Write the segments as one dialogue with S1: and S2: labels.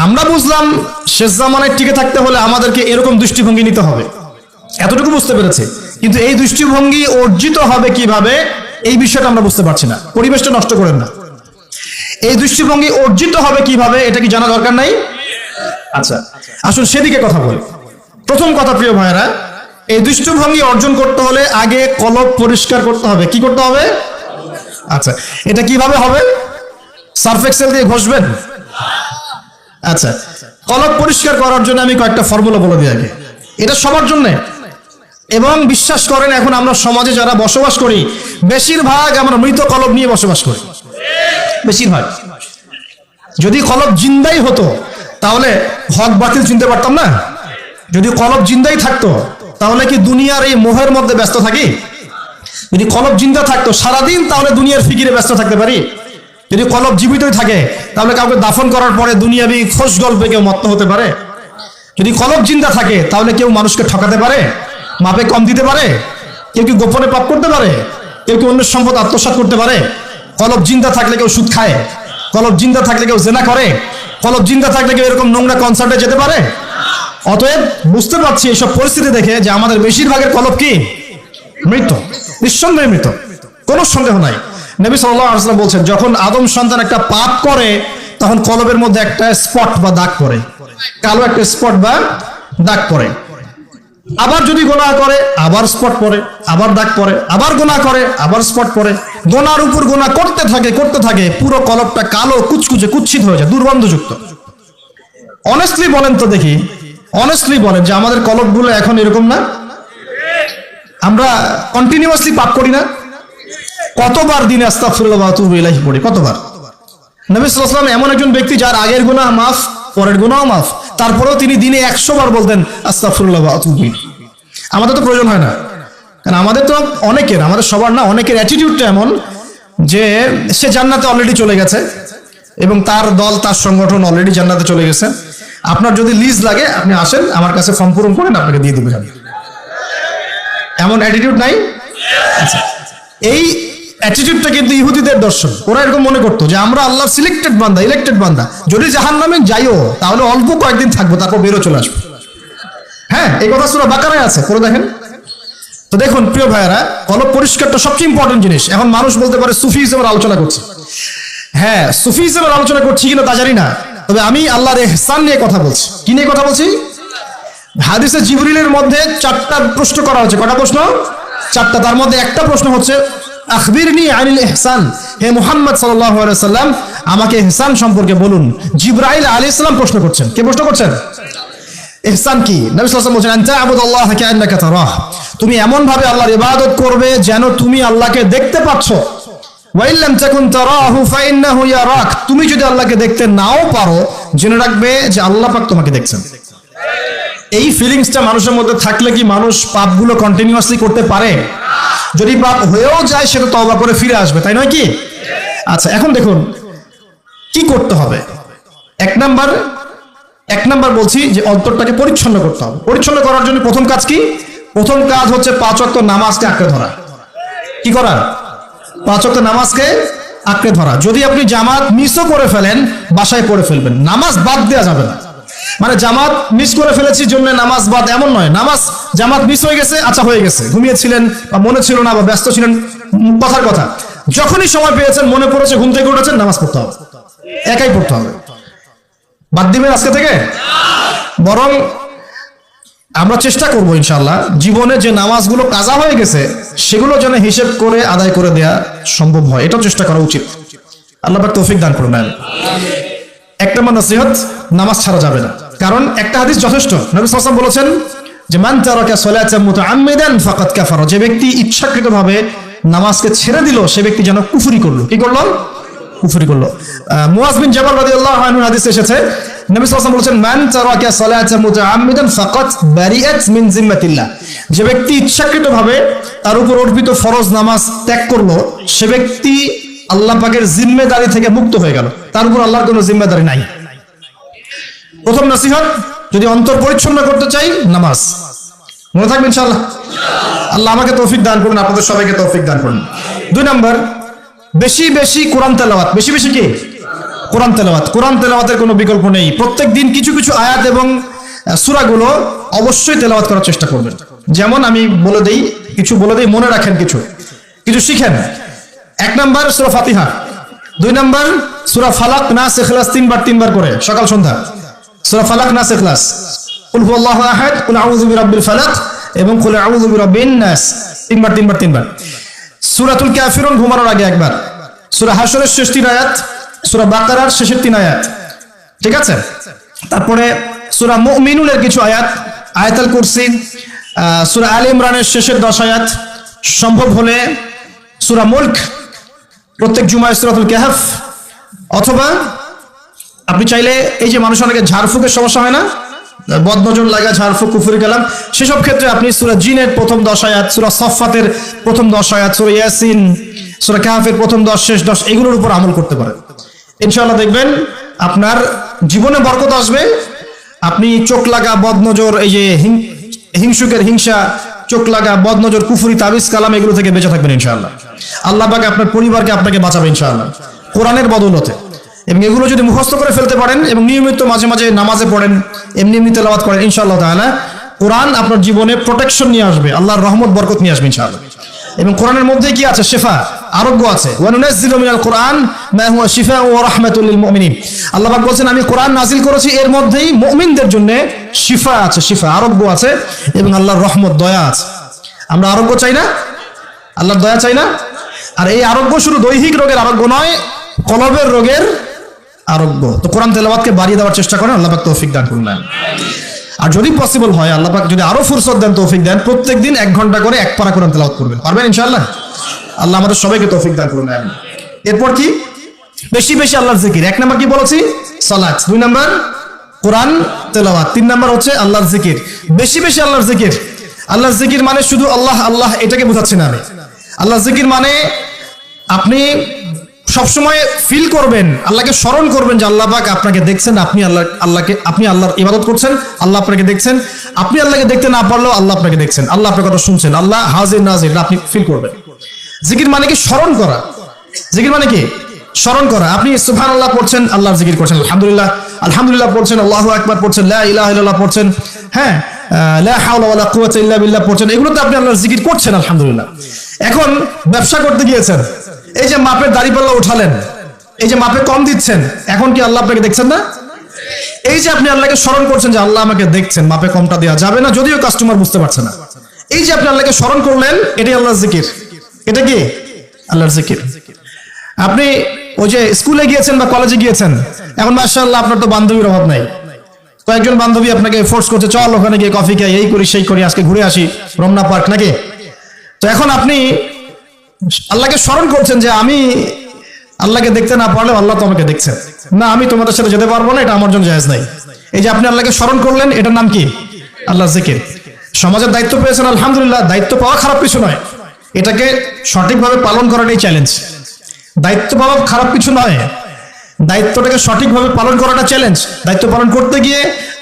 S1: আমরা বুঝলাম শেষ জামানায় টিকে থাকতে হলে আমাদেরকে এরকম দৃষ্টিভঙ্গি নিতে হবে, এতটুকু বুঝতে পেরেছি। কিন্তু এই দৃষ্টিভঙ্গি অর্জিত হবে কিভাবে এই বিষয়টা আমরা বুঝতে পারছি না। পরিবেশটা নষ্ট করেন না। এই দৃষ্টিভঙ্গি অর্জিত হবে কিভাবে এটা কি জানা দরকার নাই? আচ্ছা, আসুন সেদিকে কথা বলি। প্রথম কথা প্রিয় ভাইয়েরা, এই দৃষ্টিভঙ্গি অর্জন করতে হলে আগে কলব পরিষ্কার করতে হবে। কি করতে হবে? আচ্ছা, এটা কিভাবে হবে? সার্ফ এক্সেল দিয়ে ঘষবেন? আচ্ছা, কলব পরিষ্কার করার জন্য আমি কয়েকটা ফর্মুলা বলে দিই আগে। এটা সবার জন্য, এবং বিশ্বাস করেন এখন আমরা সমাজে যারা বসবাস করি বেশিরভাগ আমরা মৃত কলব নিয়ে বসবাস করি। বেশিরভাগ। যদি কলব জিন্দাই হতো তাহলে হক বাতিল চিনতে পারতাম না। যদি কলব জিন্দাই থাকতো তাহলে কি দুনিয়ার এই মোহের মধ্যে ব্যস্ত থাকি? যদি কলব জিন্দা থাকতো সারাদিন তাহলে দুনিয়ার ফিকিরে ব্যস্ত থাকতে পারি। যদি কলব জীবিতই থাকে তাহলে কাউকে দাফন করার পরে দুনিয়াবি খোশ গল্পে কেউ মত্ত হতে পারে? যদি কলব জিন্দা থাকে তাহলে কেউ মানুষকে ঠকাতে পারে, মাপে কম দিতে পারে, কেউ কি গোপনে পাপ করতে পারে, কেউ কি অন্যের সম্পদ আত্মসাৎ করতে পারে? কলব জিন্দা থাকলে কেউ সুদ খায়, কলব জিন্দা থাকলে কেউ জেনা করে, কলব জিন্দা থাকলে কেউ এরকম নোংরা কনসার্টে যেতে পারে? অতএব বুঝতে পারছি এইসব পরিস্থিতি দেখে যে আমাদের বেশিরভাগের কলব কি? মৃত, নিঃসন্দেহে মৃত, কোনো সন্দেহ নাই। নবী সাল্লাল্লাহু আলাইহি ওয়াসাল্লাম বলছেন যখন আদম সন্তান একটা পাপ করে তখন কলবের মধ্যে একটা স্পট বা দাগ পড়ে, কালো একটা স্পট বা দাগ পড়ে। আবার যদি গুনাহ করে আবার স্পট পড়ে, আবার দাগ পড়ে, আবার গুনাহ করে আবার স্পট পড়ে। গুনার উপর গুনাহ করতে থাকে পুরো কলবটা কালো কুচকুচে কুৎসিত হয়ে যায়, দুর্গন্ধযুক্ত। অনেস্টলি বলেন তো দেখি, অনেস্টলি বলেন যে আমাদের কলবগুলো এখন এরকম না? আমরা কন্টিনিউয়াসলি পাপ করি না? কতবার দিনে আস্তাগফিরুল্লাহ ওয়া আতুবু ইলাইহি পড়ি? কতবার? নবী সাল্লাল্লাহু আলাইহি ওয়াসাল্লাম এমন একজন ব্যক্তি যার আগের গুনাহ মাফ, পরের গুনাহ মাফ, তারপরেও তিনি দিনে 100 বার বলতেন আস্তাগফিরুল্লাহ ওয়া আতুবু ইলাইহি। আমাদের তো প্রয়োজন হয় না, কারণ আমাদের তো অনেকের, আমাদের সবার না, অনেকের অ্যাটিটিউডটা এমন যে সে জান্নাতে অলরেডি চলে গেছে এবং তার দল তার সংগঠন অলরেডি জান্নাতে চলে গেছে। আপনার যদি লিজ লাগে আপনি আসেন, আমার কাছে ফর্ম পূরণ করেন, আপনাকে দিয়ে দেবেন। এমন অ্যাটিটিউড নাই? আচ্ছা, এই অ্যাটিটিউডটা কিন্তু ইহুদিদের দর্শন। ওরা এরকম মনে করতো যে আমরা আল্লাহর সিলেক্টেড বান্দা, ইলেক্টেড বান্দা, যদি জাহান্নামে যাইও তাহলে অল্প কয়েকদিন থাকবো, তারপর বেরো চলে আসবো। হ্যাঁ, এই কথা সূরা বাকারায় আছে, পড়ে দেখেন। তো দেখুন প্রিয় ভাইয়েরা, কলব পরিষ্কারটা সবচেয়ে ইম্পর্টেন্ট জিনিস। এখন মানুষ বলতে পারে সুফিজমের আলোচনা করছে। হ্যাঁ, সুফিজমের আলোচনা করছি কিনা তা জানি না, তবে আমি আল্লাহর ইহসান নিয়ে কথা বলছি। কি নিয়ে কথা বলছি? হাদিসে জিবরিলের মধ্যে 4টা প্রশ্ন করা হচ্ছে। কটা প্রশ্ন? 4টা। তার মধ্যে একটা প্রশ্ন হচ্ছে আখবিরনি আনিল ইহসান, হে মুহাম্মদ সাল্লাল্লাহু আলাইহি ওয়াসাল্লাম আমাকে ইহসান সম্পর্কে বলুন। জিবরাইল আলাইহিস সালাম প্রশ্ন করছেন। কে প্রশ্ন করছেন? ইহসান কি? নবী সাল্লাল্লাহু আলাইহি ওয়াসাল্লাম বলেন আনতা আবুদুল্লাহ কাআন্নাকা তারাহ, তুমি এমন ভাবে আল্লাহর ইবাদত করবে যেন তুমি আল্লাহকে দেখতে পাচ্ছ। ওয়া ইল্লাম তাকুন তারাহু ফাইন্নাহু ইয়ারাক, তুমি যদি আল্লাহকে দেখতে নাও পারো জেনে রাখবে যে আল্লাহ পাক তোমাকে দেখছেন। এই ফিলিংসটা মানুষের মধ্যে থাকলে কি মানুষ পাপগুলো কন্টিনিউয়াসলি করতে পারে? যদি পাপ হয়েও যায় সেটা তওবা করে ফিরে আসবে, তাই নয় কি? আচ্ছা, এখন দেখুন কি করতে হবে। এক নাম্বার বলছি যে অন্তরটাকে পরিচ্ছন্ন করতে হবে। পরিচ্ছন্ন করার জন্য প্রথম কাজ কি? প্রথম কাজ হচ্ছে 5 ওয়াক্ত নামাজকে আঁকড়ে ধরা। কি করা? 5 ওয়াক্ত নামাজকে আঁকড়ে ধরা। যদি আপনি জামাত মিসও করে ফেলেন বাসায় পড়ে ফেলবেন, নামাজ বাদ দেওয়া যাবে না। মানে জামাত মিস করে ফেলেছি জন্য নামাজ বাদ এমন নয়। নামাজ জামাত মিস হয়ে গেছে, আচ্ছা হয়ে গেছে, ঘুমিয়েছিলেন বা মনে ছিল না বা ব্যস্ত ছিলেন, কথার কথা, যখনই সময় পেয়েছেন, মনে পড়েছে, ঘুম থেকে উঠেছেন, নামাজ পড়তে হবে, একাই পড়তে হবে। বাদ দিবেন আজকে থেকে? বরং আমরা চেষ্টা করবো ইনশাআল্লাহ জীবনে যে নামাজগুলো কাজা হয়ে গেছে সেগুলো যেন হিসেব করে আদায় করে দেয়া সম্ভব হয়, এটাও চেষ্টা করা উচিত। আল্লাহ পাক তৌফিক দান করুন। এক নম্বর নসিহত, নামাজ ছাড়া যাবে না। কারণ একটা হাদিস যথেষ্ট। নবী সাল্লাল্লাহু আলাইহি ওয়াসাল্লাম বলেছেন যে মান তারাকা সালাতান মুতাআম্মিদান ফাকাদ কাফারা, যে ব্যক্তি ইচ্ছাকৃতভাবে নামাজকে ছেড়ে দিল সে ব্যক্তি যেন কুফরি করলো। কি করলো? কুফরি করলো। মুআয বিন জাবাল রাদিয়াল্লাহু আনহু হাদিসে এসেছে নবী সাল্লাল্লাহু আলাইহি ওয়াসাল্লাম বলেছেন মান তারাকা সালাতান মুতাআম্মিদান ফাকাদ বারিআত মিন জিম্মাতিল্লাহ, যে ব্যক্তি ইচ্ছাকৃতভাবে তার উপর অর্পিত ফরজ নামাজ ত্যাগ করলো সে ব্যক্তি আল্লাহ পাকের জিম্মেদারি থেকে মুক্ত হয়ে গেল, তার উপর আল্লাহর কোনো জিম্মেদারি নাই। প্রথম নসিহত, যদি অন্তর পরিচ্ছন্ন করতে চাই নামাজ। মনে থাকবে ইনশাআল্লাহ। আল্লাহ আমাকে তৌফিক দান করুন, আপনাদের সবাইকে তৌফিক দান করুন। 2 নম্বর, বেশি বেশি কোরআন তেলাওয়াত। বেশি বেশি কি? কোরআন তেলাওয়াতের কোনো বিকল্প নেই। প্রত্যেক দিন কিছু কিছু আয়াত এবং সূরাগুলো অবশ্যই তেলাওয়াত করার চেষ্টা করবেন। যেমন আমি বলে দেই, মনে রাখেন, কিছু শিখেন। 1 নাম্বার সূরা ফাতিহা, 2 নাম্বার সূরা ফালাক, নাস, ইখলাস তিনবার করে সকাল সন্ধ্যা। সূরা ফালাক, নাস, ইখলাস, কুল হুয়াল্লাহু আহাদ, কুল আউযু বিরাব্বিল ফালাক এবং কুল আউযু বিরাব্বিন নাস তিনবার। সূরাতুল কাফিরুন ঘুমানোর আগে একবার, সূরা হাশরের শেষ 3 আয়াত, সূরা বাকারার শেষের 3 আয়াত, ঠিক আছে? তারপরে সূরা মুমিনুনের কিছু আয়াত, আয়াতুল কুরসি, সূরা আলে ইমরানের শেষের 10 আয়াত, সম্ভব হলে সূরা মুলক, প্রত্যেক জুমায় সূরাতুল কাহফ, অথবা আপনি চাইলে এই যে মানুষ অনেকে ঝাড়ফুঁকের সমস্যা হয় না, বদনজর লাগা, ঝাড়ফুঁক, কুফরি কালাম, সেসব ক্ষেত্রে আপনি সূরা জিনের প্রথম 10 আয়াত, সূরা সফফাতের প্রথম 10 আয়াত, সূরা ইয়াসিন, সূরা কাহফের প্রথম 10 শেষ 10 এগুলোর উপর আমল করতে পারেন। ইনশাআল্লাহ দেখবেন আপনার জীবনে বরকত আসবে। আপনি চোখ লাগা, বদনজর, এই যে হিংসুকের হিংসা, চোখ লাগা, বদনজর, কুফরি, তাবিজ কালাম এগুলো থেকে বেঁচে থাকবেন ইনশাআল্লাহ। আল্লাহ পাক আপনার পরিবারকে আপনাকে বাঁচাবে ইনশাআল্লাহ কোরআনের বদৌলতে। এবং এগুলো যদি মুখস্থ করে ফেলতে পারেন এবং নিয়মিত মাঝে মাঝে নামাজে পড়েন, এমনি তেলাওয়াত করেন, ইনশাআল্লাহ তাআলা কোরআন আপনার জীবনে প্রোটেকশন নিয়ে আসবে, আল্লাহর রহমত বরকত নিয়ে আসবে ইনশাআল্লাহ। এবং কোরআনের মধ্যে কি আছে? শিফা, আরোগ্য আছে। ওয়া নুনাজ্জিলু মিনাল কোরআন মা হুয়া শিফাউ ওয়া রাহমাতুল লিল মুমিনিন। আল্লাহ পাক বলেন আমি কোরআন নাজিল করেছি, এর মধ্যেই মুমিনদের জন্য শিফা আছে, শিফা, আরোগ্য আছে এবং আল্লাহর রহমত, দয়া আছে। আমরা আরোগ্য চাই না? আল্লাহর দয়া চাই না? আর এই আরোগ্য শুধু দৈহিক রোগের আরোগ্য নয়, কলবের রোগের আরোগ্য। তো কোরআন তেলাওয়াতকে বাড়িয়ে দেওয়ার চেষ্টা করেন, আল্লাহ পাক তৌফিক দান করুন। আর যদি পসিবল হয়, আল্লাহ পাক যদি আরো ফুরসত দেন, তৌফিক দেন, প্রত্যেকদিন 1 ঘন্টা করে 1 পারা কোরআন তেলাওয়াত করবেন, পারবেন ইনশাআল্লাহ? আল্লাহ আমাদের সবাইকে তৌফিক দান করুন। এরপর কি? বেশি বেশি আল্লাহর জিকির। 1 নাম্বার কি বলেছি? সালাত। 2 নাম্বার কোরআন তেলাওয়াত। 3 নাম্বার হচ্ছে আল্লাহর জিকির। বেশি বেশি আল্লাহর জিকির। আল্লাহর জিকির মানে শুধু আল্লাহ আল্লাহ এটাকে বোঝাচ্ছি না আমি। আল্লাহর জিকির মানে আপনি সবসময় ফিল করবেন, আল্লাহকে স্মরণ করবেন যে আল্লাহ পাক আপনাকে দেখছেন, আপনি আল্লাহর ইবাদত করছেন, আল্লাহ আপনাকে দেখছেন। আপনি আল্লাহকে দেখতে না পারলেও আল্লাহ আপনাকে দেখছেন, আল্লাহ আপনার কথা শুনছেন, আল্লাহ হাজির নাজির, আপনি ফিল করবেন। জিকির মানে কি? স্মরণ করা। জিকির মানে কি? স্মরণ করা। আপনি সুবহানাল্লাহ পড়ছেন, আল্লাহর জিকির করছেন, আলহামদুলিল্লাহ পড়ছেন, আল্লাহু আকবার পড়ছেন, লা ইলাহা ইল্লাল্লাহ পড়ছেন, হ্যাঁ, লা হাওলা ওয়ালা কুওয়াতা ইল্লা বিল্লাহ পড়ছেন, এগুলোতে আপনি আল্লাহর জিকির করছেন, আলহামদুলিল্লাহ। এখন ব্যবসা করতে গিয়েছেন, এই যে মাপের দাড়িপাল্লা উঠালেন, এই যে মাপে কম দিচ্ছেন, এখন কি আল্লাহ আপনাকে দেখছেন না? এই যে আপনি আল্লাহকে স্মরণ করছেন যে আল্লাহ আমাকে দেখছেন, মাপে কমটা দেওয়া যাবে না, যদিও কাস্টমার বুঝতে পারছে না। এই যে আপনি আল্লাহকে স্মরণ করলেন, এটাই আল্লাহর জিকির। এটা কি? আল্লাহর জিকির। আপনি ওই যে স্কুলে গিয়েছেন বা কলেজে গিয়েছেন, এখন মাশাআল্লাহ আপনার তো বান্ধবীর অভাব নাই, কয়েকজন বান্ধবী আপনাকে ফোর্স করছে, চল ওখানে গিয়ে কফি খাই, এই করি সেই করি, আজকে ঘুরে আসি রমনা পার্ক, নাকি? তো এখন আপনি আল্লাহকে স্মরণ করছেন যে আমি আল্লাহকে দেখতে না পারলে আল্লাহ তো আমাকে দেখছেন না, আমি তোমাদের সাথে যেতে পারবো না, এটা আমার জন্য জায়েজ নাই। এই যে আপনি আল্লাহকে স্মরণ করলেন, এটার নাম কি? আল্লাহর জিকির। সমাজের দায়িত্ব পেয়েছেন, আলহামদুলিল্লাহ, দায়িত্ব পাওয়া খারাপ কিছু নয়, এটাকে সঠিকভাবে পালন করাটাই চ্যালেঞ্জ। দায়িত্ব পাওয়া খারাপ কিছু নয়, দায়িত্বটাকে সঠিকভাবে পালন করাটা চ্যালেঞ্জ। দায়িত্ব পালন করতে গিয়ে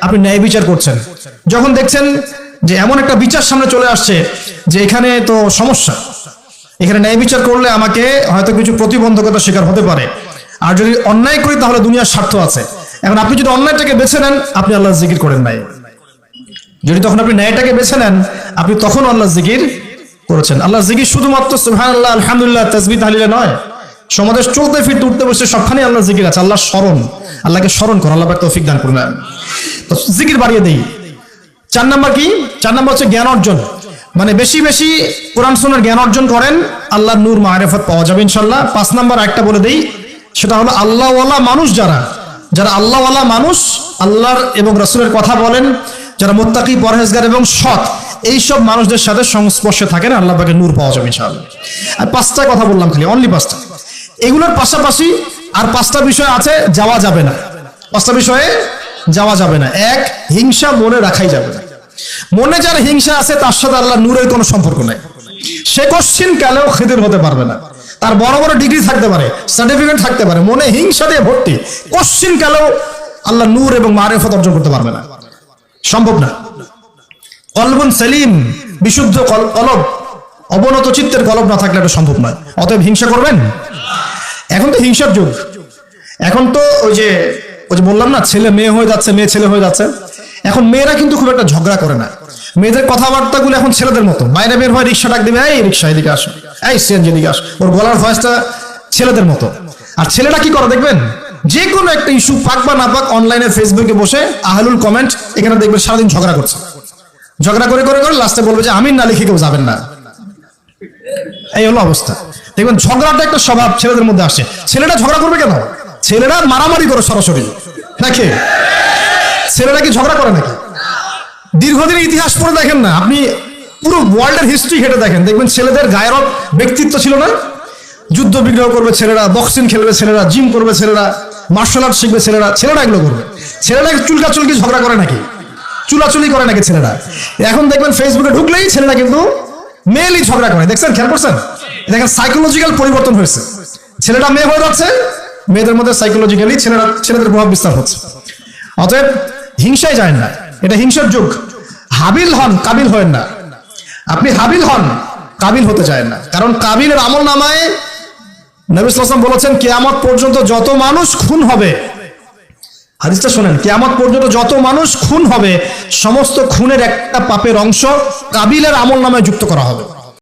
S1: আপনি ন্যায় বিচার করছেন, যখন দেখছেন যে এমন একটা বিচার সামনে চলে আসছে যে এখানে তো সমস্যা, এখানে ন্যায় বিচার করলে আমাকে হয়তো কিছু প্রতিবন্ধকতার শিকার হতে পারে, আর যদি অন্যায় করি তাহলে দুনিয়ার স্বার্থ আছে। এখন আপনি যদি অন্যায়টাকে বেছে নেন, আপনি আল্লাহর জিকির করেন নাই। যদি তখন আপনি ন্যায়টাকে বেছে নেন, আপনি তখন আল্লাহর জিকির করেছেন। আল্লাহর জিকির শুধুমাত্র সুবহানাল্লাহ, আলহামদুলিল্লাহ, তাসবিহ, তাহলিলে নয়, সমাজে চলতে ফিরতে উঠতে বসে সবখানে আল্লাহর জিকির আছে। আল্লাহর স্মরণ, আল্লাহকে স্মরণ করো, আল্লাহ পাক তৌফিক দান করুন। তো জিকির বাড়িয়ে দেই। 4 নাম্বার কি? 4 নাম্বার হচ্ছে জ্ঞান অর্জন। মানে বেশি বেশি কোরআন সুন্নাহর জ্ঞান অর্জন করেন, আল্লাহর নূর মারিফত পাওয়া যাবে ইনশাআল্লাহ। 5 নাম্বার একটা বলে দেই, সেটা হলো আল্লাহওয়ালা মানুষ, যারা আল্লাহওয়ালা মানুষ, আল্লাহর এবং রাসূলের কথা বলেন, যারা মুত্তাকি, পরহেজগার এবং সৎ, এইসব মানুষদের সাথে সংস্পর্শে থাকেন, আল্লাহ পাকের নূর পাওয়া যাবে ইনশাআল্লাহ। আর 5টা কথা বললাম, খালি অনলি 5টা। এগুলোর পাশাপাশি আর 5টা বিষয় আছে, যাওয়া যাবে না। 5টা বিষয়ে যাওয়া যাবে না। 1, হিংসা মনে রাখাই যাবে না। মনে যার হিংসা আছে, তার সাথে আল্লাহ নূরের কোনো সম্পর্ক নাই। সে কোশ্চিন কালেও খিদির হতে পারবে না, তার বড় বড় ডিগ্রি থাকতে পারে, সার্টিফিকেট থাকতে পারে, মনে হিংসা দিয়ে ভর্তি, কোশ্চিন কালেও আল্লাহ নূর এবং মারিফত অর্জন করতে পারবে না, সম্ভব না। কলবুন সেলিম, বিশুদ্ধ কলব, অবনত চিত্তের কলব না থাকলে এটা সম্ভব নয়। অতএব হিংসা করবেন। এখন তো হিংসার যুগ, এখন তো ওই যে বললাম না, ছেলে মেয়ে হয়ে যাচ্ছে, মেয়ে ছেলে হয়ে যাচ্ছে। এখন মেয়েরা কিন্তু খুব একটা ঝগড়া করে না, মেয়েদের কথাবার্তাগুলো এখন ছেলেদের মতো। বাইরে বের হয়, রিক্সা ডাক দিবে, এই রিক্সা এদিকে আসো, এই সিএনজি এদিকে আসো, ওর গলার ভয়েসটা ছেলেদের মতো। আর ছেলেরা কি করে দেখবেন, যে কোনো একটা ইস্যু পাক বা না পাক, অনলাইনে ফেসবুকে বসে আহলুল কমেন্ট, এখানে দেখবেন সারাদিন ঝগড়া করছে, ঝগড়া করে করে করে লাস্টে বলবে যে আমিন না লিখে কেউ যাবেন না। এই হলো অবস্থা। দেখবেন ঝগড়াটা একটা স্বভাব ছেলেদের মধ্যে আসে। ছেলেরা ঝগড়া করবে কেন? ছেলেরা মারামারি করে সরাসরি নাকি? ছেলেরা কি ঝগড়া করে নাকি? দীর্ঘদিনের ইতিহাস পড়ে দেখেন না আপনি, পুরো ওয়ার্ল্ডের হিস্ট্রি ঘেটে দেখেন, দেখবেন ছেলেদের গায়ের ব্যক্তিত্ব ছিল না? যুদ্ধ বিগ্রহ করবে ছেলেরা, বক্সিং খেলবে ছেলেরা, জিম করবে ছেলেরা, মার্শাল আর্ট শিখবে ছেলেরা, ছেলেরা এগুলো করবে। ছেলেরা চুলকাচুলকি ঝগড়া করে নাকি? চুলাচুলি করে নাকি ছেলেরা? এখন দেখবেন ফেসবুকে ঢুকলেই ছেলেরা কিন্তু মেয়েলি ঝগড়া করে। দেখছেন, খেয়াল করছেন? দেখেন সাইকোলজিক্যাল পরিবর্তন হয়েছে। ছেলেরা মেয়ে হয়ে যাচ্ছে, মেয়েদের মধ্যে সাইকোলজিক্যালি ছেলেদের প্রভাব বিস্তার হচ্ছে। অতএব হিংসায় যায় না, এটা হিংসার যুগ। হাবিল হন, কাবিল হন না। আপনি হাবিল হন, কাবিল হতে চায় না। কারণ কাবিলের আমল নামায় নবী সাল্লাল্লাহু আলাইহি ওয়াসাল্লাম বলেছেন, কিয়ামত পর্যন্ত যত মানুষ খুন হবে, হাদিসটা শোনেন, কিয়ামত পর্যন্ত যত মানুষ খুন হবে, সমস্ত খুনের একটা পাপের অংশ কাবিলের আমল নামায় যুক্ত করা হবে।